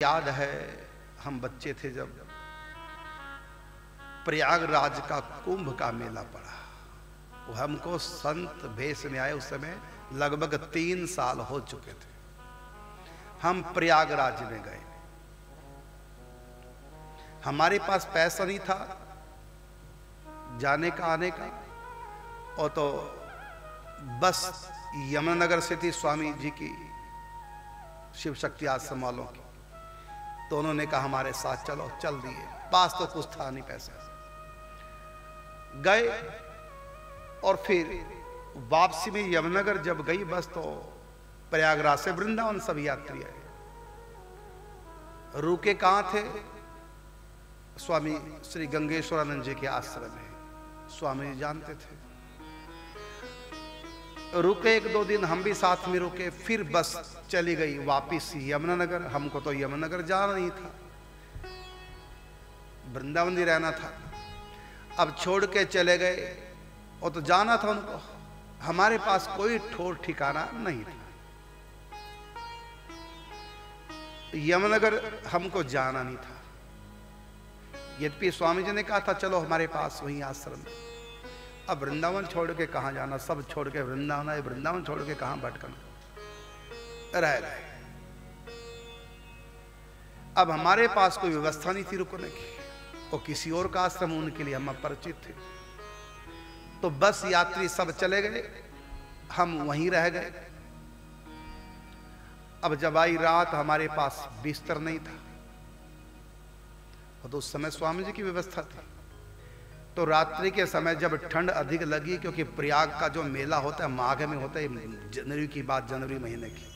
याद है हम बच्चे थे जब प्रयागराज का कुंभ का मेला पड़ा, वो हमको संत भेष में आए। उस समय लगभग 3 साल हो चुके थे। हम प्रयागराज में गए। हमारे पास पैसा नहीं था जाने का आने का, और तो बस यमुनानगर से थी स्वामी जी की शिव शक्ति आश्रम वालों की, तो उन्होंने कहा हमारे साथ चलो। चल दिए। पास तो कुछ था नहीं पैसा। गए और फिर वापसी में यमुनानगर जब गई बस, तो प्रयागराज से वृंदावन सब यात्री आए। रुके कहां थे? स्वामी श्री गंगेश्वरानंद जी के आश्रम में। स्वामी जी जानते थे। रुके 1-2 दिन, हम भी साथ में रुके। फिर बस चली गई वापिस यमुनानगर। हमको तो यमुनानगर जाना नहीं था, वृंदावन ही रहना था। अब छोड़ के चले गए, और तो जाना था उनको। हमारे पास कोई ठोर ठिकाना नहीं था। यमुनानगर हमको जाना नहीं था, यद्यपि स्वामी जी ने कहा था चलो हमारे पास वहीं आश्रम में। अब वृंदावन छोड़ के कहां जाना? सब छोड़ के वृंदावन आए। वृंदावन छोड़ के कहां भटकना? रह गए। अब हमारे पास कोई व्यवस्था नहीं थी रुकने की, और किसी और का आश्रम उनके लिए हम अपरिचित थे। तो बस यात्री सब चले गए, हम वहीं रह गए। अब जब आई रात, हमारे पास बिस्तर नहीं था, और तो उस समय स्वामी जी की व्यवस्था थी। तो रात्रि के समय जब ठंड अधिक लगी, क्योंकि प्रयाग का जो मेला होता है माघ में होता है, जनवरी की बात, जनवरी महीने की।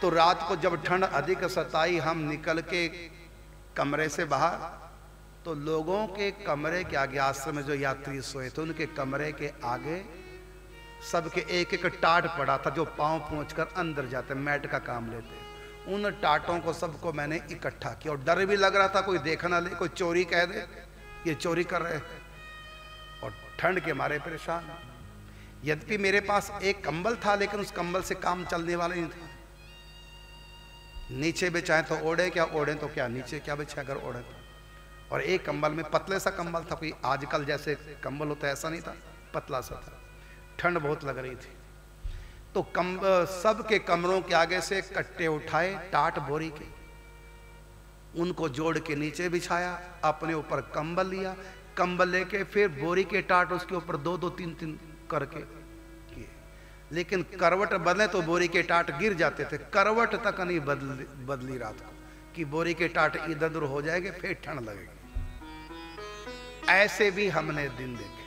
तो रात को जब ठंड अधिक सताई, हम निकल के कमरे से बाहर, तो लोगों के कमरे के आगे, आश्रम में जो यात्री सोए थे उनके कमरे के आगे सबके एक एक टाट पड़ा था, जो पांव पहुंचकर अंदर जाते, मैट का काम लेते। उन टाटों को सबको मैंने इकट्ठा किया, और डर भी लग रहा था कोई देख ना ले, कोई चोरी कह दे ये चोरी कर रहे हैं, और ठंड के मारे परेशान। यद्यपि मेरे पास एक कंबल था, लेकिन उस कंबल से काम चलने वाला नहीं था। नीचे बिछाए तो ओढ़े, क्या ओढ़े तो क्या नीचे क्या बिछाए अगर ओढ़े तो। और एक कंबल में पतले सा कंबल था, कोई आजकल जैसे कंबल होता है ऐसा नहीं था, पतला सा था। ठंड बहुत लग रही थी। तो सबके कमरों के आगे से कट्टे उठाए, टाट बोरी के, उनको जोड़ के नीचे बिछाया, अपने ऊपर कंबल लिया, कंबल लेके फिर बोरी के टाट उसके ऊपर 2-2, 3-3 करके किए। लेकिन करवट बदले तो बोरी के टाट गिर जाते थे। करवट तक नहीं बदली रात को, कि बोरी के टाट इधर उधर हो जाएंगे, फिर ठंड लगेगी। ऐसे भी हमने दिन देखे।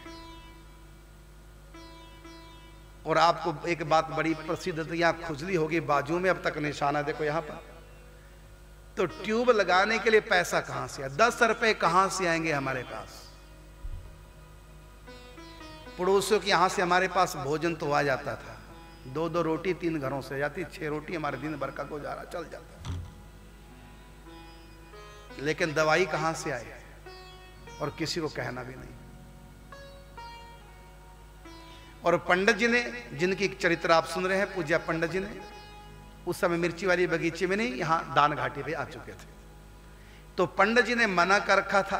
और आपको एक बात बड़ी प्रसिद्ध है, यहां खुजली होगी बाजू में, अब तक निशाना देखो यहां पर। तो ट्यूब लगाने के लिए पैसा कहां से? 10 रुपए कहां से आएंगे हमारे पास? पड़ोसियों के यहां से हमारे पास भोजन तो आ जाता था, 2-2 रोटी 3 घरों से जाती, 6 रोटी हमारे दिन भर का गुजारा चल जाता। लेकिन दवाई कहां से आई? और किसी को कहना भी नहीं। और पंडित जी ने, जिनकी चरित्र आप सुन रहे हैं, पूज्य पंडित जी ने, उस समय मिर्ची वाली बगीचे में नहीं, यहां दान घाटी पे आ चुके थे। तो पंडित जी ने मना कर रखा था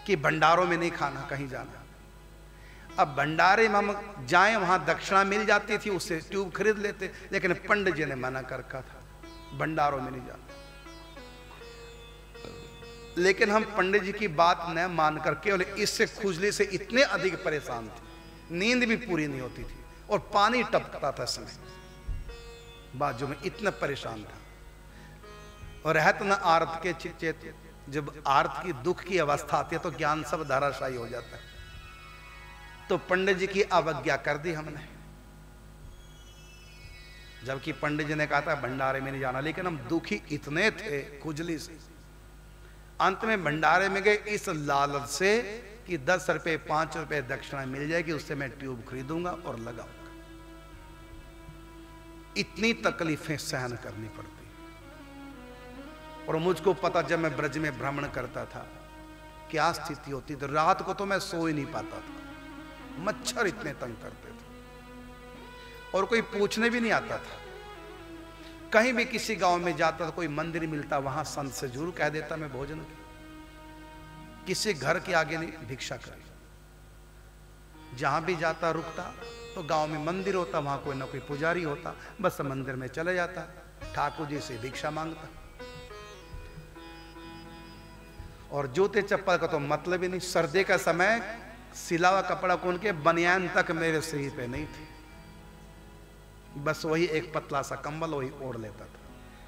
कि भंडारों में नहीं खाना, कहीं जाना। अब भंडारे में हम जाएं, वहां दक्षिणा मिल जाती थी, उससे ट्यूब खरीद लेते। लेकिन पंडित जी ने मना कर रखा था, भंडारों में नहीं जाना। लेकिन हम पंडित जी की बात न मान कर केवल इससे खुजली से इतने अधिक परेशान थे, नींद भी पूरी नहीं होती थी, और पानी टपकता था समय बाजू में, इतना परेशान था। और रहत न आर्त के चेत, जब आर्त की दुख की अवस्था आती है तो ज्ञान सब धाराशायी हो जाता है। तो पंडित जी की अवज्ञा कर दी हमने, जबकि पंडित जी ने कहा था भंडारे में नहीं जाना। लेकिन हम दुखी इतने थे खुजली से, अंत में भंडारे में गए इस लालच से कि 10 रुपए 5 रुपए दक्षिणा मिल जाएगी, उससे मैं ट्यूब खरीदूंगा और लगाऊंगा। इतनी तकलीफें सहन करनी पड़ती। और मुझको पता, जब मैं ब्रज में भ्रमण करता था क्या स्थिति होती थी। रात को तो मैं सो ही नहीं पाता था, मच्छर इतने तंग करते थे, और कोई पूछने भी नहीं आता था। कहीं भी किसी गांव में जाता तो कोई मंदिर मिलता, वहां संत से जरूर कह देता मैं भोजन की। किसी घर के आगे नहीं भिक्षा करी। जहां भी जाता रुकता तो गांव में मंदिर होता, वहां कोई ना कोई पुजारी होता, बस मंदिर में चले जाता, ठाकुर जी से भिक्षा मांगता। और जूते चप्पल का तो मतलब ही नहीं। सर्दी का समय सिलावा कपड़ा कौन के बनियान तक मेरे शरीर पे नहीं थे, बस वही एक पतला सा कंबल वही ओढ़ लेता था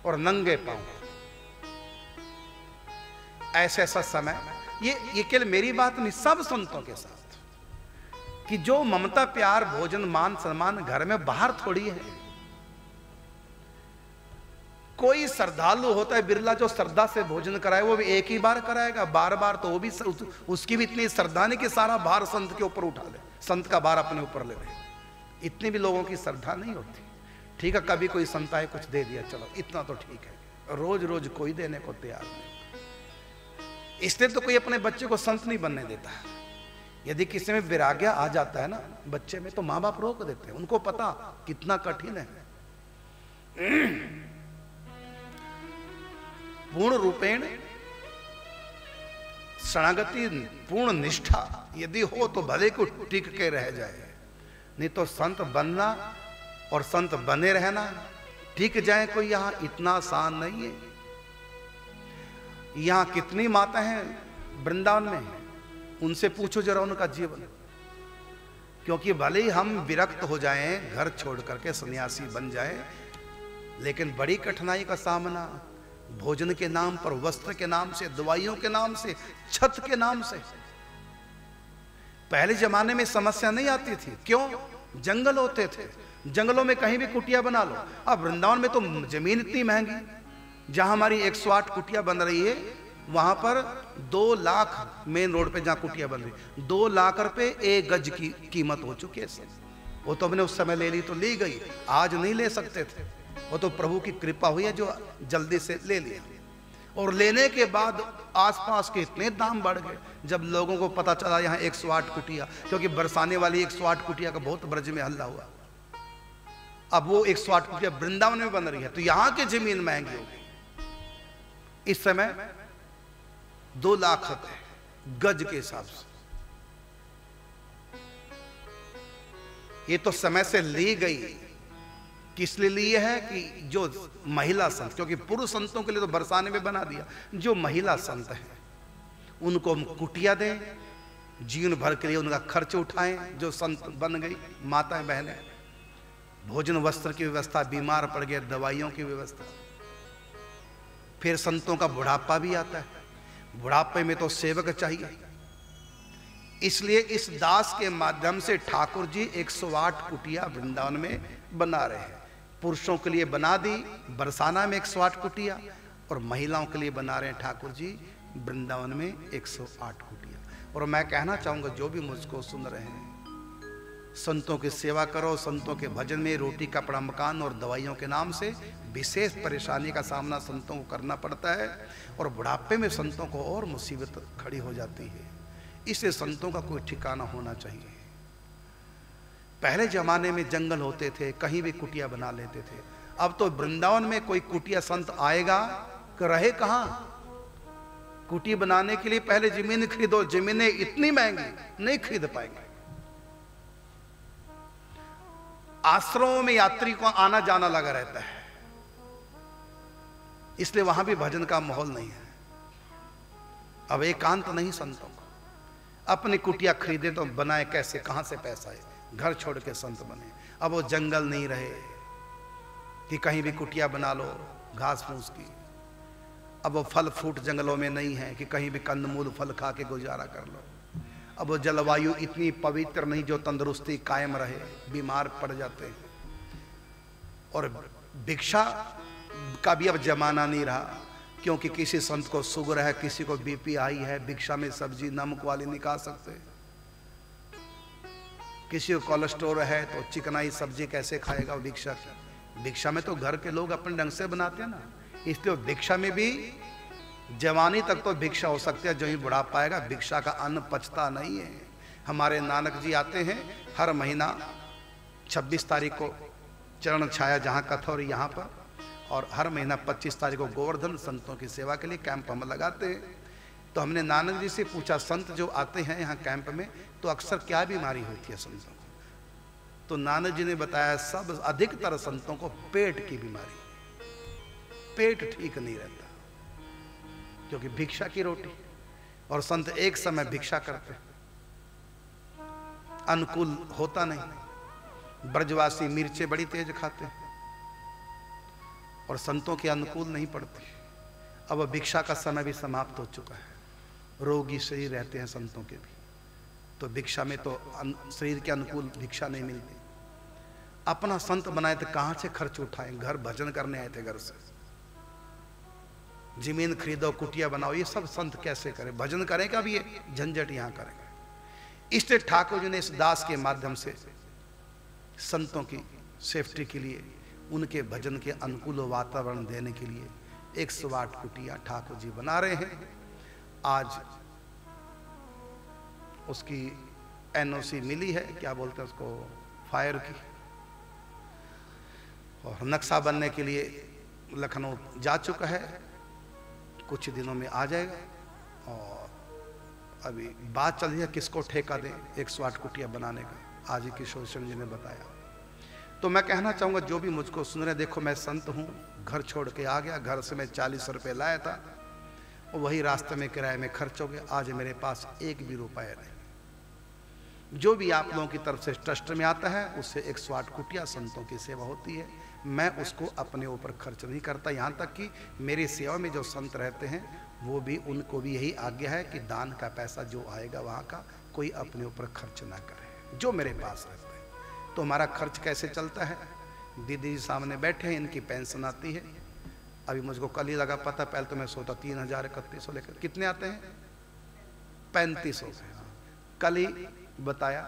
और नंगे पांव। ऐसा ऐसा समय, ये केवल मेरी बात नहीं, सब संतों के साथ, कि जो ममता प्यार भोजन मान सम्मान घर में बाहर थोड़ी है। कोई श्रद्धालु होता है बिरला जो श्रद्धा से भोजन कराए, वो भी एक ही बार कराएगा, बार बार तो वो भी उसकी भी इतनी श्रद्धा नहीं कि सारा भार संत के ऊपर उठा ले, संत का भार अपने ऊपर ले ले। इतनी भी लोगों की श्रद्धा नहीं होती। ठीक है, कभी कोई संत आए कुछ दे दिया, चलो इतना तो ठीक है, रोज रोज कोई देने को तैयार नहीं। इसलिए तो कोई अपने बच्चे को संत नहीं बनने देता। यदि किसी में वैराग्य आ जाता है ना बच्चे में, तो माँ बाप रोक देते हैं, उनको पता कितना कठिन है। पूर्ण रूपेण शरणागति, पूर्ण निष्ठा यदि हो तो भले को टिक के रह जाए, नहीं तो संत बनना और संत बने रहना, टिक जाए कोई यहां इतना आसान नहीं है। यहां कितनी माता हैं वृंदावन में, उनसे पूछो जरा उनका जीवन। क्योंकि भले ही हम विरक्त हो जाएं, घर छोड़ करके सन्यासी बन जाएं, लेकिन बड़ी कठिनाई का सामना भोजन के नाम पर, वस्त्र के नाम से, दवाइयों के नाम से, छत के नाम से। पहले जमाने में समस्या नहीं आती थी, क्यों? जंगल होते थे, जंगलों में कहीं भी कुटिया बना लो। अब वृंदावन में तो जमीन इतनी महंगी, जहां हमारी 108 कुटिया बन रही है, वहां पर 2 लाख मेन रोड पे जहां कुटिया बन रही, 2 लाख रुपए 1 गज की कीमत हो चुकी है। वो तो हमने उस समय ले ली तो ली गई, आज नहीं ले सकते थे। वो तो प्रभु की कृपा हुई है जो जल्दी से ले लिया। और लेने के बाद आसपास के इतने दाम बढ़ गए, जब लोगों को पता चला यहाँ 108 कुटिया, क्योंकि बरसाने वाली 108 कुटिया का बहुत ब्रज में हल्ला हुआ। अब वो 108 कुटिया वृंदावन में बन रही है, तो यहाँ की जमीन महंगी हो गई। इस समय 2 लाख रुपए गज के हिसाब से। ये तो समय से ली गई। किस लिए ली है? कि जो महिला संत, क्योंकि पुरुष संतों के लिए तो बरसाने में बना दिया, जो महिला संत हैं उनको हम कुटिया दें, जीवन भर के लिए उनका खर्च उठाएं। जो संत बन गई माताएं बहनें, भोजन वस्त्र की व्यवस्था, बीमार पड़ गए दवाइयों की व्यवस्था। फिर संतों का बुढ़ापा भी आता है, बुढ़ापे में तो सेवक चाहिए। इसलिए इस दास के माध्यम से ठाकुर जी 108 कुटिया वृंदावन में बना रहे हैं। पुरुषों के लिए बना दी बरसाना में 108 कुटिया, और महिलाओं के लिए बना रहे हैं ठाकुर जी वृंदावन में 108 कुटिया। और मैं कहना चाहूंगा जो भी मुझको सुन रहे हैं, संतों की सेवा करो। संतों के भजन में रोटी कपड़ा मकान और दवाइयों के नाम से विशेष परेशानी का सामना संतों को करना पड़ता है, और बुढ़ापे में संतों को और मुसीबत खड़ी हो जाती है। इससे संतों का कोई ठिकाना होना चाहिए। पहले जमाने में जंगल होते थे, कहीं भी कुटिया बना लेते थे। अब तो वृंदावन में कोई कुटिया संत आएगा कि रहे कहां? कुटी बनाने के लिए पहले जमीन खरीदो, जमीनें इतनी महंगी नहीं खरीद पाएंगे। आश्रमों में यात्री को आना जाना लगा रहता है, इसलिए वहां भी भजन का माहौल नहीं है। अब एकांत नहीं संतों को, अपनी कुटिया खरीदे तो बनाए कैसे, कहां से पैसा है? घर छोड़ के संत बने। अब वो जंगल नहीं रहे कि कहीं भी कुटिया बना लो घास फूस की। अब वो फल फ्रूट जंगलों में नहीं है कि कहीं भी कंदमूल फल खा के गुजारा कर लो। अब वो जलवायु इतनी पवित्र नहीं जो तंदुरुस्ती कायम रहे, बीमार पड़ जाते हैं। और भिक्षा का भी अब जमाना नहीं रहा, क्योंकि किसी संत को शुगर है, किसी को बीपी हाई है, भिक्षा में सब्जी नमक वाली नहीं खा सकते। किसी को कोलेस्ट्रॉल है तो चिकनाई सब्जी कैसे खाएगा भिक्षा की? भिक्षा में तो घर के लोग अपने ढंग से बनाते हैं ना, इसलिए भिक्षा में भी जवानी तक तो भिक्षा हो सकती है, जो ही बुढ़ा पाएगा भिक्षा का अन्न पचता नहीं है। हमारे नानक जी आते हैं हर महीना 26 तारीख को चरण छाया जहाँ कथा और यहाँ पर, और हर महीना 25 तारीख को गोवर्धन संतों की सेवा के लिए कैंप हम लगाते हैं। तो हमने नानक जी से पूछा, संत जो आते हैं यहाँ कैंप में तो अक्सर क्या बीमारी होती है संतों को? तो नानक जी ने बताया सब अधिकतर संतों को पेट की बीमारी, पेट ठीक नहीं रहता, क्योंकि भिक्षा की रोटी, और संत एक समय भिक्षा करते, अनुकूल होता नहीं। ब्रजवासी मिर्चें बड़ी तेज खाते हैं और संतों के अनुकूल नहीं पड़ती। अब भिक्षा का समय भी समाप्त हो चुका है, रोगी शरीर रहते हैं संतों के भी, तो भिक्षा में तो शरीर के अनुकूल भिक्षा नहीं मिलती। अपना संत बनाए तो कहां से खर्च उठाएं? घर भजन करने आए थे, घर से जमीन खरीदो, कुटिया बनाओ, ये सब संत कैसे करें? भजन करेंगे अब ये झंझट यहां करेंगे। इसलिए ठाकुर जी ने इस दास के माध्यम से संतों की सेफ्टी के लिए, उनके भजन के अनुकूल वातावरण देने के लिए 108 कुटिया ठाकुर जी बना रहे हैं। आज उसकी एनओसी मिली है, क्या बोलते हैं उसको, फायर की, और नक्शा बनने के लिए लखनऊ जा चुका है, कुछ दिनों में आ जाएगा। और अभी बात चल रही है किसको ठेका दें 108 कुटिया बनाने का, आज ही किशोर चंद्र जी ने बताया। तो मैं कहना चाहूँगा जो भी मुझको सुन रहे, देखो मैं संत हूँ, घर छोड़ के आ गया, घर से मैं 40 रुपये लाया था, और वही रास्ते में किराए में खर्च हो गया, आज मेरे पास एक भी रुपया नहीं। जो भी आप लोगों की तरफ से ट्रस्ट में आता है उससे 108 कुटिया संतों की सेवा होती है, मैं उसको अपने ऊपर खर्च नहीं करता। यहाँ तक कि मेरी सेवा में जो संत रहते हैं वो भी, उनको भी यही आज्ञा है कि दान का पैसा जो आएगा वहाँ का कोई अपने ऊपर खर्च ना करे, जो मेरे पास रहते हैं। तो हमारा खर्च कैसे चलता है? दीदी जी सामने बैठे हैं, इनकी पेंशन आती है, अभी मुझको कल ही लगा पता, पहले तो मैं सोचा 3000 3100 लेकर, कितने आते हैं? 3500। कल ही बताया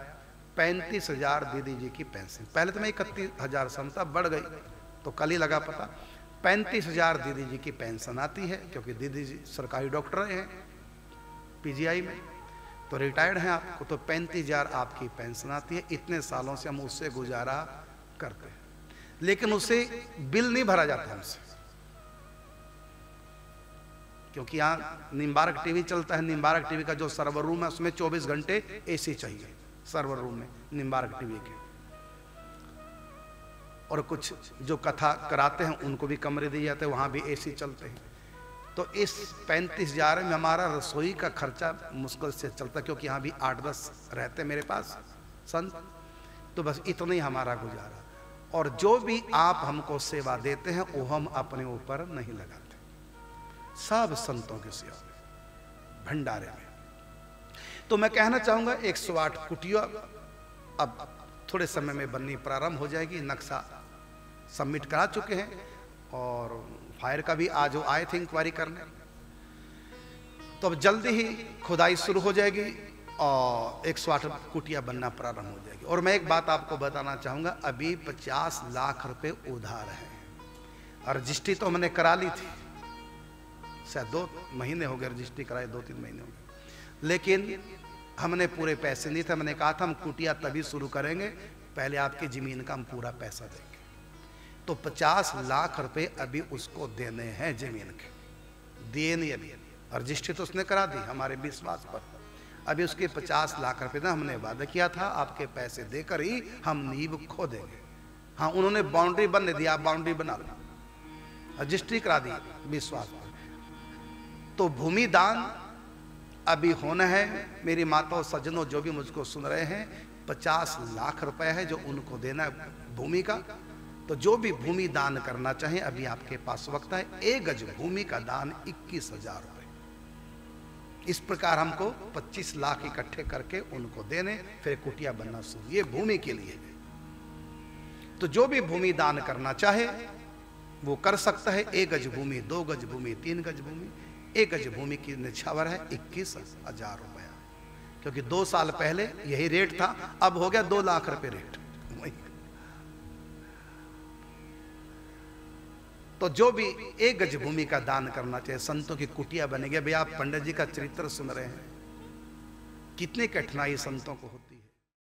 35,000 दीदी जी की पेंशन। पहले तो मैं 31,000 समझता, बढ़ गई, तो कल ही लगा पता 35,000 दीदी जी की पेंशन आती है, क्योंकि दीदी जी सरकारी डॉक्टर हैं पीजीआई में, तो रिटायर्ड हैं आपको, तो 35,000 आपकी पेंशन आती है। इतने सालों से हम उससे गुजारा करते हैं, लेकिन उससे बिल नहीं भरा जाता हमसे, क्योंकि यहाँ निम्बारक टीवी चलता है। निम्बारक टीवी का जो सर्वर रूम है उसमें 24 घंटे एसी चाहिए, सर्वर रूम में निम्बारक टीवी के। और कुछ जो कथा कराते हैं उनको भी कमरे दिए जाते हैं, वहाँ भी एसी चलते हैं। तो इस 35,000 में हमारा रसोई का खर्चा मुश्किल से चलता, क्योंकि यहाँ भी 8-10 रहते मेरे पास संत, तो बस इतना ही हमारा गुजारा। और जो भी आप हमको सेवा देते हैं वो हम अपने ऊपर नहीं लगाते, सब संतों की सेवा में, भंडारे में। तो मैं कहना चाहूंगा 108 कुटिया अब थोड़े समय में बननी प्रारंभ हो जाएगी। नक्शा सबमिट करा चुके हैं, और फायर का भी आज वो आए थे इंक्वायरी करने, तो अब जल्दी ही खुदाई शुरू हो जाएगी और 108 कुटिया बनना प्रारंभ हो जाएगी। और मैं एक बात आपको बताना चाहूंगा, अभी 50 लाख रुपए उधार है, और रजिस्ट्री तो हमने करा ली थी, शायद 2 महीने हो गए रजिस्ट्री कराए, 2-3 महीने हो गए, लेकिन हमने पूरे पैसे नहीं थे। हमने कहा था हम कुटिया तभी शुरू करेंगे, पहले आपकी जमीन का हम पूरा पैसा देंगे। तो 50 लाख रुपए अभी उसको देने हैं, जमीन के दिए नहीं अभी, रजिस्ट्री तो उसने करा दी हमारे विश्वास पर। अभी उसके 50 लाख रुपए ना हमने वादा किया था, आपके पैसे देकर ही हम नींव खो देंगे। हाँ, उन्होंने बाउंड्री बनने दिया, आप बाउंड्री बना लो, रजिस्ट्री करा दी विश्वास पर। तो भूमि दान अभी होना है। मेरी माताओं सज्जनों जो भी मुझको सुन रहे हैं, 50 लाख रुपए है जो उनको देना है भूमि का। तो जो भी भूमि दान करना चाहे अभी आपके पास वक्त है। 1 गज भूमि का दान 21,000 रुपए। इस प्रकार हमको 25 लाख इकट्ठे करके उनको देने, फिर कुटिया बनना शुरू। ये भूमि के लिए है। तो जो भी भूमि दान करना चाहे वो कर सकता है। 1 गज भूमि, 2 गज भूमि, 3 गज भूमि। 1 गज भूमि की निछावर है 21,000 रुपया, क्योंकि 2 साल पहले यही रेट था, अब हो गया 2 लाख रुपए रेट। तो जो भी 1 गज भूमि का दान करना चाहिए, संतों की कुटिया बनेगी। भैया आप पंडित जी का चरित्र सुन रहे हैं, कितनी कठिनाई संतों को होती है।